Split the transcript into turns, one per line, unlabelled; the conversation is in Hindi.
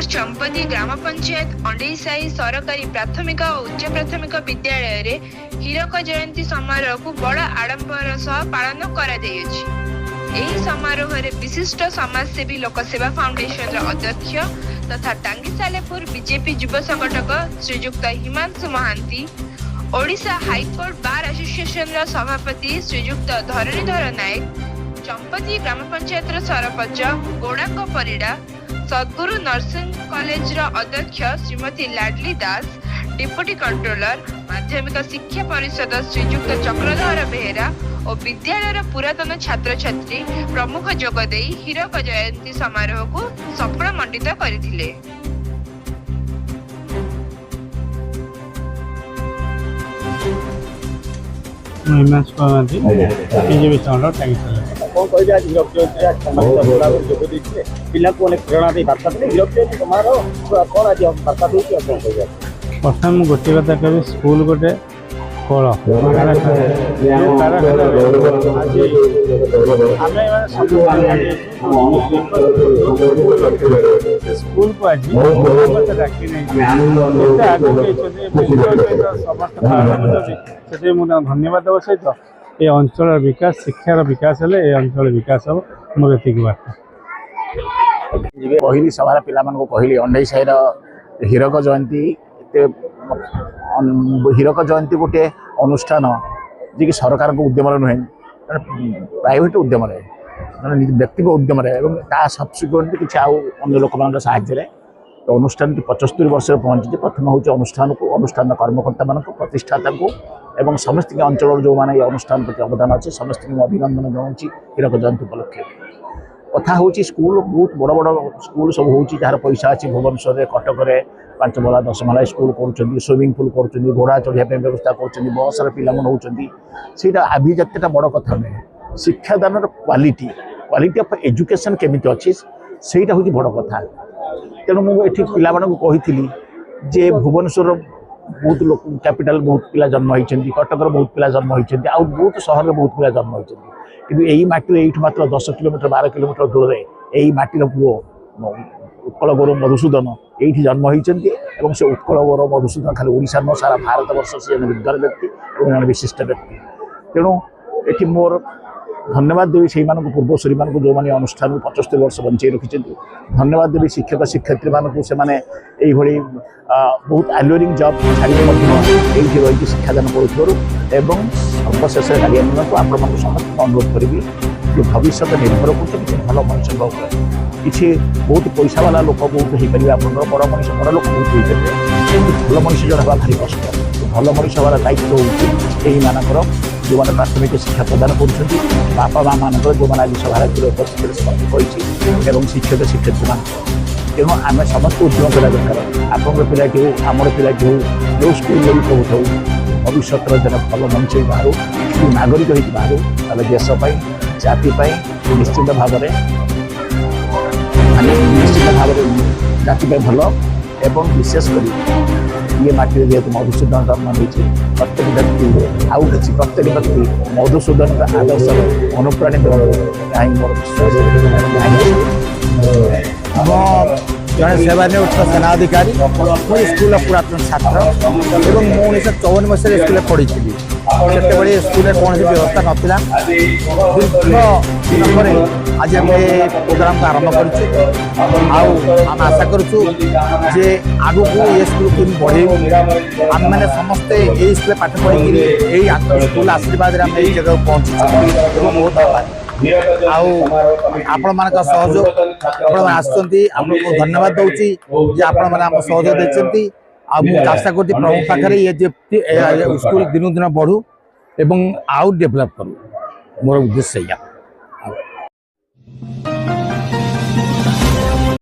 चंपती ग्राम पंचायत अंडेईसाही सरकारी प्राथमिक और उच्च प्राथमिक विद्यालय रे हीरक जयंती समारोह को बड़ आडंबर सह पालन करा समारोह रे विशिष्ट समाजसेवी लोकसेवा फाउंडेशन अध्यक्ष तथा टांगीसालेपुर बीजेपी युव संगठक Srijukta Himanshu Mahanti, Odisha high court bar association सभापति श्रीजुक्त धरणीधर नायक, चंपती ग्राम पंचायत सरपंच गोड़ांग परिड़ा, सद्गुरु नर्सिंग कॉलेज अध्यक्ष श्रीमती लाडली दास, डिप्टी कंट्रोलर माध्यमिक शिक्षा परिषद श्रीजुक्त चक्रधर बेहेरा और विद्यालय पुरातन छात्र छात्री प्रमुख जोगदे हीरक जयंती समारोह को सफल मंडित करथिले।
प्रथम गोटे कथा कह स्कूल गोटे कल स्कूल को आज डाकी धन्यवाद देव सहित ये अंचल विकास शिक्षार विकास हेले ये अंचल विकास हम मोर एतिक बात
कहली सभार पिला कहली अंडेईसाही हीरक जयंती हीरक जयंती गोटे अनुष्ठान जी सरकार को उद्यम नुहे प्राइवेट उद्यम व्यक्तिगत उद्यम सब्सिक्वेंट किसी अन्य लोक मान साहय तो अनुष्ठान 75 वर्ष पहुंची प्रथम हूँ अनुष्ठान को अनुष्ठान कर्मकर्ता मान प्रतिष्ठाता को एवं समस्त अंचल जो मैंने अनुष्ठान प्रति अवदान अच्छे समस्त अभिनंदन जनाऊँ हीरक जयंती उपलक्षे कथा हूँ स्कूल बहुत बड़ बड़ स्कूल सब हूँ जार पैसा अच्छी भुवनेश्वर कटक 5 माला 10 माला स्कूल कर स्विमिंग पूल कर घोड़ा चढ़िया व्यवस्था कर बस पिला से आभिजात्यटा बड़ कथा नुहे शिक्षादान क्वालिटी ऑफ एजुकेशन केमिति अच्छी से हूँ बड़ कथा तेणु मुझे पिला कही जे भुवनेश्वर बहुत लोक कैपिटल बहुत पिला जन्म होती कटक बहुत पिला जन्म होती बहुत सहर में बहुत पिला जन्म होती कि यही माटी ये मात्र 10 किलोमीटर 12 किलोमीटर दूर में यही माटीर पुओ उत्कल गौरव मधुसूदन ये जन्म होती से उत्कल गौरव मधुसूदन खाली ओडिशा न सारा भारत वर्ष से विद्वान व्यक्ति और जन विशिष्ट व्यक्ति तेणु ये मोर धन्यवाद देवी से पूर्वश्री मान जो मैंने अनुष्ठान 75 वर्ष बंचाई रखी धन्यवाद देवी शिक्षक शिक्षयित्री मानक से बहुत आल्योरिंग जॉब छाड़ी रही शिक्षादान करूँ सर्वशेष को आप समस्त अनुरोध करी भविष्य निर्भर कर भल मनुष्य किसी बहुत पैसा वाला लोक बहुत हो पारे आप बड़ मनुष्य बड़ लोक बहुत हो पारे भल मनुष्य जन हवा भारी कष्ट भल मनुष्य हमारा दायित्व होकर जो मैंने प्राथमिक शिक्षा प्रदान कर बापा माँ मान जो मैंने आज सभार उपस्थित शिक्षक शिक्षयित्री मान तेणु आम समस्त उद्यम करा दरकार आपंकर पिलाटी हो आमर पिलाटी हो जो स्कूल भी पढ़ुँ भविष्य जन भल मनुष्य बाहर नागरिक हो बाहर देशपाई जाति निश्चित भाव जाति भल एवं विशेषकर ये माटी जेहतु मधुसूदन जन्म होती प्रत्येक व्यक्ति आउ कि प्रत्येक व्यक्ति मधुसूदन का आदर्श अनुप्राणित मोर
जड़े सेवानिवृत्त सेनाधिकारी स्कूल पुरातन छात्र और 1954 मसीह स्कूल पढ़ी से स्कूल कौन व्यवस्था नाला दीर्घ दिन पर आज आम प्रोग्राम को आरंभ करें आशा करूँ जे आगु को ये स्कूल केमी बढ़े आम मैंने समस्ते ये स्कूल पाठ पढ़ी स्कूल आशीर्वाद आम ये जगह पहुँची बहुत आपण मान सहयोग आपको धन्यवाद दूसरी आपण मैंने सहयोग देती आशा कर प्रभु पाखे ये स्कूल दिन दिन बढ़ू एवं आउ डेभलप करूँ मोर उद्देश्य या।